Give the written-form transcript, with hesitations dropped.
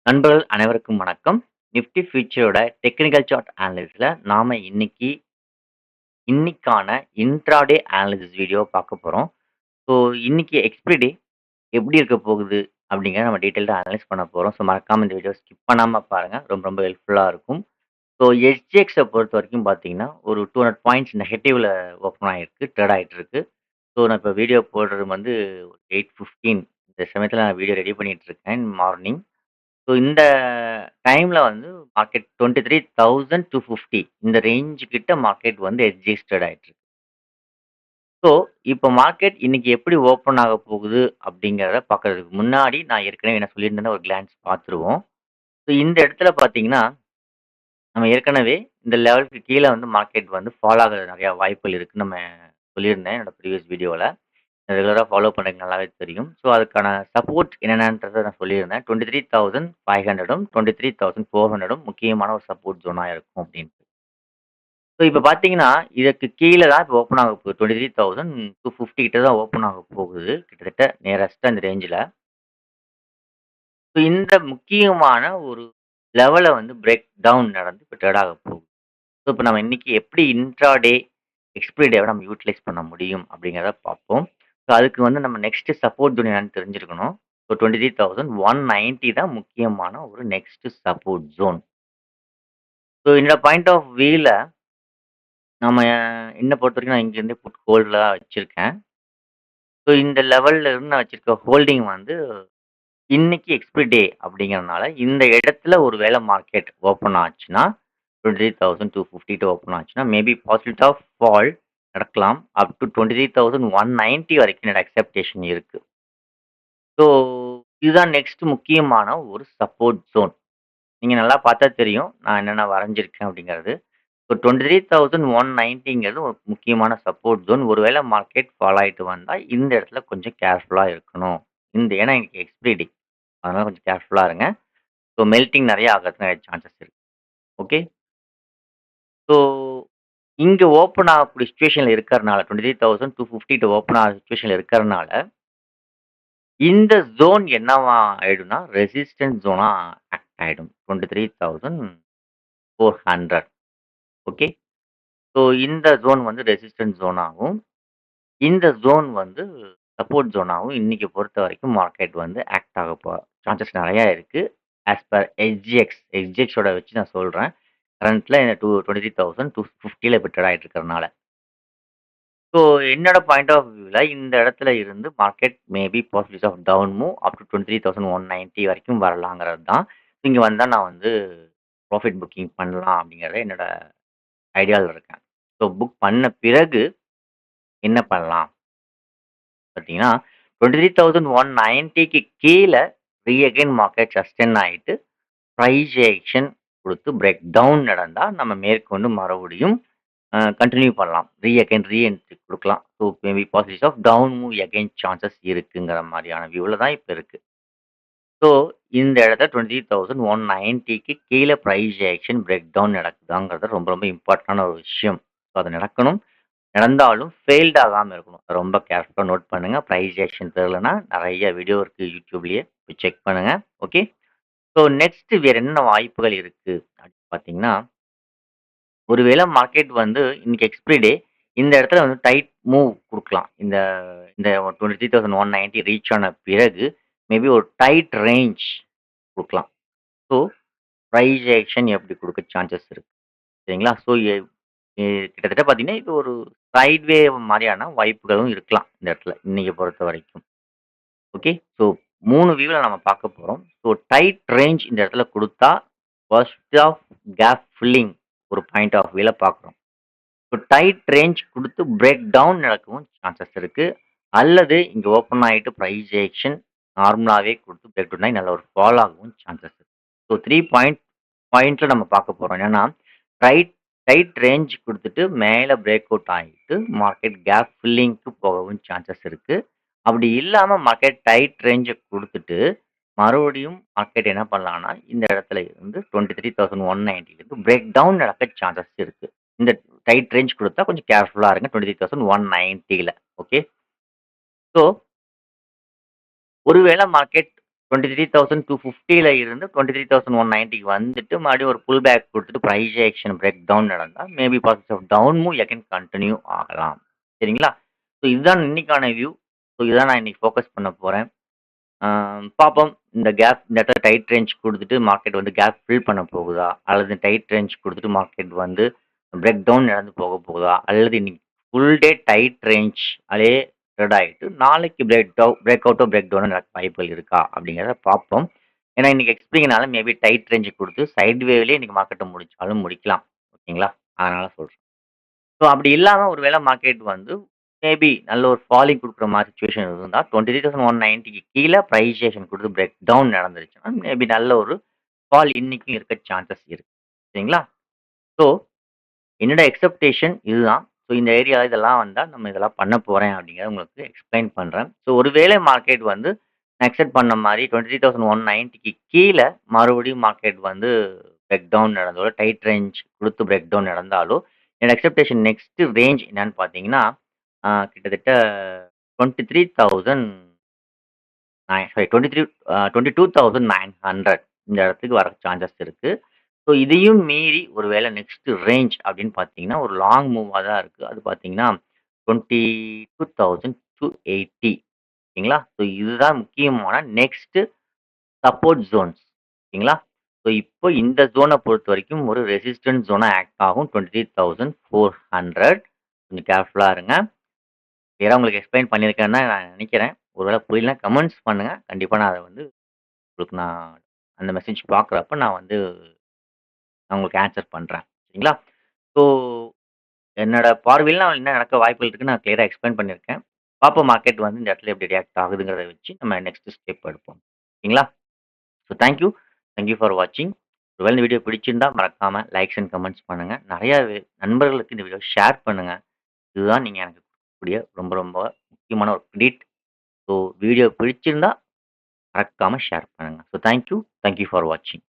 நண்பர்கள் அனைவருக்கும் வணக்கம். நிஃப்டி ஃபியூச்சரோட டெக்னிக்கல் சார்ட் அனாலிசிஸ்ல நாம இன்னைக்கான இன்ட்ராடே அனாலிசிஸ் வீடியோ பார்க்க போறோம். ஸோ இன்னைக்கு எக்ஸ்பைரி டே எப்படி இருக்க போகுது அப்படிங்கிறத நம்ம டீட்டெயில்டா அனலைஸ் பண்ண போறோம். ஸோ மறக்காம இந்த வீடியோ ஸ்கிப் பண்ணாம பாருங்க. ரொம்ப ரொம்ப ஹெல்ப்ஃபுல்லா இருக்கும். ஸோ எஸ்ஜிஎக்ஸ பொறுத்தவரைக்கும் பார்த்தீங்கன்னா, ஒரு 200 பாயிண்ட்ஸ் நெகட்டிவ்ல ஓப்பன் ஆயிருக்கு. ட்ரேட் ஆயிட்டு இருக்கு. ஸோ நான் இப்போ வீடியோ போடுறது வந்து 8:15 இந்த சமயத்தில நான் வீடியோ ரெடி பண்ணிட்டு இருக்கேன் மார்னிங். ஸோ இந்த டைம்ல வந்து மார்க்கெட் 23,250 இந்த ரேஞ்ச் கிட்ட மார்க்கெட் வந்து எட்ஜஸ்டட் ஆயிட்டு இருக்கு. ஸோ இப்போ மார்க்கெட் இன்னைக்கு எப்படி ஓப்பன் ஆக போகுது அப்படிங்கிறத பார்க்கறதுக்கு முன்னாடி நான் ஏற்கனவே என்ன சொல்லியிருந்தேன்னு ஒரு கிளான்ஸ் பார்த்துருவோம். ஸோ இந்த இடத்துல பார்த்தீங்கன்னா, நம்ம ஏற்கனவே இந்த லெவலுக்கு கீழ வந்து மார்க்கெட் வந்து ஃபால் ஆக நெறைய வாய்ப்புகள் இருக்குன்னு நம்ம சொல்லியிருந்தேன் என்னோட ப்ரீவியஸ் வீடியோல. ரெகுலரா ஃபாலோ பண்றதுக்கு நல்லாவே தெரியும். ஸோ அதுக்கான சப்போர்ட் என்னென்னன்றத நான் சொல்லியிருந்தேன். 23,500ம் 23,400ம் முக்கியமான ஒரு சப்போர்ட் ஜோனா இருக்கும் அப்டின்ட்டு. ஸோ இப்ப பார்த்தீங்கன்னா, இதற்கு கீழ தான் இப்ப ஓப்பன் ஆக போகுது. 23,250 கிட்ட தான் ஓப்பன் ஆக போகுது. கிட்டத்தட்ட நியரஸ்ட்டா இந்த ரேஞ்சுல. ஸோ இந்த முக்கியமான ஒரு லெவல வந்து பிரேக் டவுன் நடந்து இப்ப ட்ரேட் ஆக போகுது. ஸோ இப்ப நம்ம இன்னைக்கு எப்படி இன்ட்ராடே, எக்ஸ்பைரி டேவ நம்ம யூட்டிலைஸ் பண்ண முடியும் அப்படிங்கிறத பார்ப்போம். ஸோ அதுக்கு வந்து நம்ம நெக்ஸ்ட் சப்போர்ட் ஜோன் என்னன்னு தெரிஞ்சிருக்கணும். ஸோ 23,190 தான் முக்கியமான ஒரு நெக்ஸ்ட் சப்போர்ட் ஜோன். ஸோ என்னோட பாயிண்ட் ஆஃப் வியூல நம்ம என்ன பொறுத்தவரைக்கும் நான் இங்கேருந்தே புட் ஹோல்ட்ல தான் வச்சிருக்கேன். ஸோ இந்த லெவல்ல இருந்து நான் வச்சிருக்க ஹோல்டிங் வந்து இன்னைக்கு எக்ஸ்பைரி டே அப்படிங்கிறனால, இந்த இடத்துல ஒரு வேள மார்க்கெட் ஓப்பன் ஆச்சுன்னா, 23,250 ஓப்பன் ஆச்சுன்னா, மேபி பாசிபிலிட்டி ஆஃப் ஃபால் நடக்கலாம். அப் டூ 23,190 வரைக்கும் என்னோட எக்ஸ்பெக்டேஷன் இருக்கு. ஸோ இதுதான் நெக்ஸ்ட் முக்கியமான ஒரு சப்போர்ட் ஜோன். நீங்க நல்லா பார்த்தா தெரியும். நான் என்னென்ன வரைஞ்சிருக்கேன் அப்படிங்கிறது. ஸோ 23,190ங்கிறது ஒரு முக்கியமான சப்போர்ட் ஜோன். ஒருவேள மார்க்கெட் ஃபால் ஆயிட்டு வந்தா, இந்த இடத்துல கொஞ்சம் கேர்ஃபுல்லா இருக்கணும். ஏன்னா இன்னைக்கு எக்ஸ்பைரி டே. அதனால கொஞ்சம் கேர்ஃபுல்லா இருங்க. ஸோ மெல்டிங் நெறைய ஆகறதுக்கு நெறைய சான்சஸ் இருக்கு. ஓகே. ஸோ இங்க ஓப்பன் ஆகக்கூடிய சிச்சுவேஷன்ல இருக்கறனால 23,250 ஓப்பன் ஆகுற சிச்சுவேஷன்ல இருக்கறனால, இந்த ஜோன் என்னவா ஆயிடும்னா, ரெசிஸ்டன்ஸ் ஜோனா ஆக்ட் ஆயிடும். 23,400 ஓகே. ஸோ இந்த ஜோன் வந்து ரெசிஸ்டன்ஸ் ஜோனாவும், இந்த ஜோன் வந்து சப்போர்ட் ஜோனாவும் இன்னைக்கு பொறுத்தவரைக்கும் மார்க்கெட் வந்து ஆக்ட் ஆக சான்சஸ் நெறைய இருக்கு. As per SGX. எஸ்ஜிஎக்ஸோட வச்சு நான் சொல்றேன். கரண்ட்ல 23,250ல இப்ப ட்ரேட் ஆயிட்டு இருக்கறனால. ஸோ என்னோட பாயிண்ட் ஆஃப் வியூல இந்த இடத்துல இருந்து market maybe possibilities of down move up to 23,190 வரைக்கும் வரலாங்கிறது தான். இங்க வந்தா நான் வந்து ப்ராஃபிட் புக்கிங் பண்ணலாம் அப்படிங்கிறது என்னோட ஐடியால இருக்கேன். ஸோ புக் பண்ண பிறகு என்ன பண்ணலாம் பார்த்தீங்கன்னா, 23,190க்கு கீழ அகைன் மார்க்கெட் சஸ்டெயின் ஆயிட்டு பிரைஸ் ஆக்ஷன் குடுத்து பிரேக் டவுன் நடந்தா, நம்ம மேற்கொண்டு மறுபடியும் கன்டின்யூ பண்ணலாம். ரீஎன்ட்ரி குடுக்கலாம். So maybe possibilities of down move again chances இருக்குங்கிற மாரியான வியூல தான் இப்ப இருக்கு. ஸோ இந்த இடத்துல 23,190க்கு கீழ பிரைஸ் ஆக்ஷன் பிரேக் டவுன் நடக்குதாங்கிறது ரொம்ப ரொம்ப இம்பார்ட்டன்டான ஒரு விஷயம். ஸோ அது நடக்கணும். நடந்தாலும் ஃபெயில்ட் ஆகாம இருக்கணும். ரொம்ப கேர்ஃபுல்லா நோட் பண்ணுங்க. பிரைஸ் ஆக்ஷன் தெரியலன்னா, நெறைய வீடியோ இருக்கு YouTubeலயே. போய் செக் பண்ணுங்க. ஓகே. ஸோ நெக்ஸ்ட் வேற என்ன வாய்ப்புகள் இருக்கு அப்படின்னு பார்த்தீங்கன்னா, ஒருவேள மார்க்கெட் வந்து இன்னைக்கு எக்ஸ்பைரி டே இந்த இடத்துல வந்து டைட் மூவ் குடுக்கலாம். இந்த இந்த 23,190 ரீச் ஆன பிறகு மேபி ஒரு டைட் ரேஞ்ச் குடுக்கலாம். ஸோ பிரைஸ் ஆக்ஷன் எப்படி குடுக்க சான்சஸ் இருக்கு. சரிங்களா? ஸோ கிட்டத்தட்ட பார்த்தீங்கன்னா, இது ஒரு சைட்வே மாரியான வாய்ப்புகளும் இருக்கலாம் இந்த இடத்துல, இன்னைக்கு பொறுத்தவரைக்கும். ஓகே. ஸோ 3 வியூல நம்ம பார்க்க போறோம். ஸோ டைட் ரேஞ்ச் இந்த இடத்துல குடுத்தா, ஃபர்ஸ்ட் ஆஃப் கேப் ஃபில்லிங் ஒரு பாயிண்ட் ஆஃப் வியூல பார்க்குறோம். ஸோ டைட் ரேஞ்ச் குடுத்து பிரேக் டவுன் நடக்கவும் சான்சஸ் இருக்கு. அல்லது இங்க ஓப்பன் ஆயிட்டு பிரைஸ் ஆக்ஷன் நார்மலாவே குடுத்து பிரேக் டவுன் ஆகி நல்ல ஒரு ஃபால் ஆகவும் சான்சஸ் இருக்கு. ஸோ 3 பாயிண்ட்ல நம்ம பார்க்க போறோம். என்னன்னா, டைட் டைட் ரேஞ்ச் குடுத்துட்டு மேல பிரேக் அவுட் ஆயிட்டு மார்க்கெட் கேப் ஃபில்லிங்க்கு போகவும் சான்சஸ் இருக்கு. அப்படி இல்லாம மார்க்கெட் டைட் ரேஞ்ச குடுத்துட்டு, மறுபடியும் மார்க்கெட் என்ன பண்ணலாம்னா, இந்த இடத்துல இருந்து 23,190 இருந்து பிரேக் டவுன் நடக்க சான்சஸ் இருக்கு. இந்த டைட் ரேஞ்ச் குடுத்தா கொஞ்சம் கேர்ஃபுல்லா இருங்க 23,190ல. ஓகே. ஸோ ஒருவேள மார்க்கெட் 23,250ல இருந்து 23,190க்கு வந்துட்டு மறுபடியும் ஒரு புல் பேக் குடுத்துட்டு பிரைஸ் ஆக்ஷன் பிரேக் டவுன் நடந்தா, maybe process of down move again continue ஆகலாம். சரிங்களா? ஸோ இதுதான் இன்னைக்கான வியூ. ஸோ இதான் நான் இன்னைக்கு ஃபோக்கஸ் பண்ண போறேன். பார்ப்போம். இந்த இடத்துல டைட் ரேஞ்ச் குடுத்துட்டு மார்க்கெட் வந்து கேப் ஃபில் பண்ண போகுதா? அல்லது டைட் ரேஞ்ச் குடுத்துட்டு மார்க்கெட் வந்து பிரேக் டவுன் நடந்து போக போகுதா? அல்லது இன்னைக்கு ஃபுல் டே டைட் ரேஞ்ச் அதே ட்ரேட் ஆயிட்டு, நாளைக்கு பிரேக் அவுட்டோ, பிரேக் டவுனோ நடக்க வாய்ப்புகள் இருக்கா? அப்படிங்கிறத பார்ப்போம். ஏன்னா இன்னைக்கு எக்ஸ்பீரினால மேபி டைட் ரேஞ்ச் குடுத்து சைட் வேவ்லயே இன்னைக்கு மார்க்கெட்ட முடிச்சாலும் முடிக்கலாம். ஓகேங்களா? அதனால சொல்றேன். ஸோ அப்படி இல்லாம ஒரு வேள மார்க்கெட் வந்து மேபி நல்ல ஒரு ஃபாலிங் குடுக்குற மாரி சிச்சுவேஷன் இருந்தா 23,190க்கு கீழ பிரைஸ் ஆக்ஷன் குடுத்து பிரேக் டவுன் நடந்துருச்சுன்னா, மேபி நல்ல ஒரு ஃபால் இன்னைக்கும் இருக்க சான்சஸ் இருக்கு. சரிங்களா? ஸோ என்னோட எக்ஸ்பெக்டேஷன் இதுதான். ஸோ இந்த ஏரியா இதெல்லாம் வந்தா நம்ம இதெல்லாம் பண்ண போறேன் அப்படிங்கிறத உங்களுக்கு எக்ஸ்பிளைன் பண்றேன். ஸோ ஒருவேளை மார்க்கெட் வந்து நான் எக்ஸ்பெக்ட் பண்ண மாரி 23,190க்கு கீழ மறுபடியும் மார்க்கெட் வந்து பிரேக் டவுன் நடந்தாலோ, டைட் ரேஞ்ச் குடுத்து பிரேக் டவுன் நடந்தாலோ, என்னோட எக்ஸ்பெக்டேஷன் நெக்ஸ்ட் ரேஞ்ச் என்னன்னு பார்த்தீங்கன்னா, கிட்டத்தட்ட 23,000 சாரி 22,900 இந்த இடத்துக்கு வர சான்சஸ் இருக்கு. ஸோ இதையும் மீறி ஒரு வேளை நெக்ஸ்ட் ரேஞ்ச் அப்படின்னு பார்த்தீங்கன்னா, ஒரு லாங் மூவா தான் இருக்கு. அது பார்த்தீங்கன்னா 22,280 ஓகேங்களா? ஸோ இதுதான் முக்கியமான நெக்ஸ்ட் சப்போர்ட் ஜோன்ஸ் ஓகேங்களா? ஸோ இப்போ இந்த ஜோன பொறுத்தவரைக்கும் ஒரு ரெசிஸ்டன்ஸ் ஜோனா ஆக்ட் ஆகும் 23,400 கொஞ்சம் கேர்ஃபுல்லா இருங்க. கிளியரா உங்களுக்கு எக்ஸ்பிளைன் பண்ணியிருக்கேன்னு தான் நான் நினைக்கிறேன். ஒருவேளை புரியலனா கமெண்ட்ஸ் பண்ணுங்க. கண்டிப்பா நான் அத வந்து உங்களுக்கு நான் அந்த மெசேஜ் பார்க்குறப்ப நான் உங்களுக்கு ஆன்சர் பண்றேன். சரிங்களா? ஸோ என்னோட பார்வையில நான் என்ன நடக்க வாய்ப்புகள் இருக்குன்னு நான் கிளியரா எக்ஸ்பிளைன் பண்ணியிருக்கேன். பார்ப்போம் மார்க்கெட் வந்து இந்த இடத்துல எப்படி ரியாக்ட் ஆகுதுங்கிறத வச்சு நம்ம நெக்ஸ்ட் ஸ்டெப் எடுப்போம். ஓகேங்களா? ஸோ தேங்க் யூ ஃபார் வாட்சிங். ஒருவேளை இந்த வீடியோ பிடிச்சிருந்தா மறக்காம லைக்ஸ் அண்ட் கமெண்ட்ஸ் பண்ணுங்க. நெறைய நண்பர்களுக்கு இந்த வீடியோ ஷேர் பண்ணுங்க. இதுதான் நீங்க எனக்கு குடுக்கக்கூடிய ரொம்ப ரொம்ப முக்கியமான ஒரு கிரெடிட். ஸோ வீடியோ பிடிச்சிருந்தா மறக்காம ஷேர் பண்ணுங்க. ஸோ தேங்க் யூ ஃபார் வாட்சிங்.